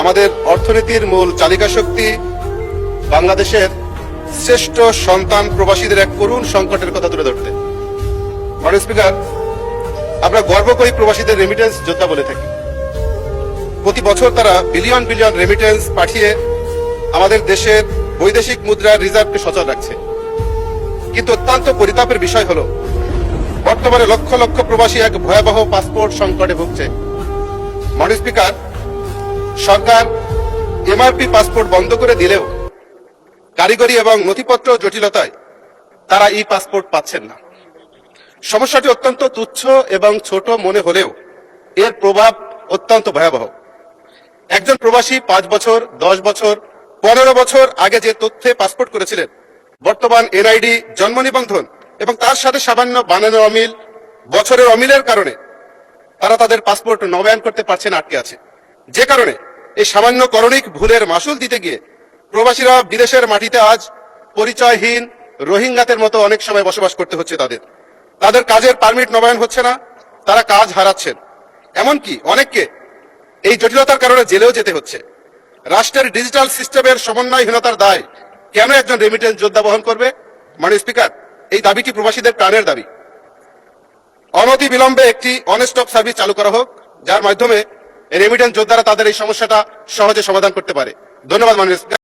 আমাদের অর্থনীতির মূল চালিকা শক্তি বাংলাদেশের শ্রেষ্ঠ সন্তান প্রবাসীদের এক করুণ সংকটের কথা তুলে ধরতে। মাননীয় স্পিকার, আমরা গর্ব করি প্রবাসীদের রেমিটেন্স যোদ্ধা বলে থাকি। প্রতি বছর তারা বিলিয়ন বিলিয়ন রেমিটেন্স পাঠিয়ে আমাদের দেশের বৈদেশিক মুদ্রার রিজার্ভকে সচল রাখছে। কিন্তু অত্যন্ত পরিতাপের বিষয় হলো বর্তমানে লক্ষ লক্ষ প্রবাসী এক ভয়াবহ পাসপোর্ট সংকটে ভুগছে। মাননীয় স্পিকার, সরকার এমআরপি পাসপোর্ট বন্ধ করে দিলেও কারিগরি এবং নথিপত্র জটিলতায় তারা ই পাসপোর্ট পাচ্ছেন না। সমস্যাটি অত্যন্ত তুচ্ছ এবং ছোট মনে হলেও এর প্রভাব অত্যন্ত ভয়াবহ। একজন প্রবাসী 5 বছর, 10 বছর, 15 বছর আগে যে তথ্যে পাসপোর্ট করেছিলেন, বর্তমান এনআইডি, জন্ম নিবন্ধন এবং তার সাথে সামান্য বানানোর অমিল, বছরের অমিলের কারণে তারা তাদের পাসপোর্ট নবায়ন করতে পারছেন, আটকে আছে। যে কারণে এই সামান্য করণিক ভুলের মাসুল দিতে গিয়ে প্রবাসীরা বিদেশের মাটিতে আজ পরিচয়হীন রোহিঙ্গাদের মতো অনেক সময় বসবাস করতে হচ্ছে। তাদের কাজের পারমিট নবায়ন হচ্ছে না, তারা কাজ হারাচ্ছেন। এমনকি অনেককে এই জটিলতার কারণে জেলেও যেতে হচ্ছে। রাষ্ট্রের ডিজিটাল সিস্টেমের সমন্বয়হীনতার দায় কেন একজন রেমিটেন্স যোদ্ধা বহন করবে? মাননীয় স্পিকার, এই দাবিটি প্রবাসীদের প্রাণের দাবি। অনতি বিলম্বে একটি অন স্টপ সার্ভিস চালু করা হোক, যার মাধ্যমে রেমিটেন্স যোদ্ধারা তাদের এই সমস্যাটা সহজে সমাধান করতে পারে। ধন্যবাদ মাননীয় স্পিকার।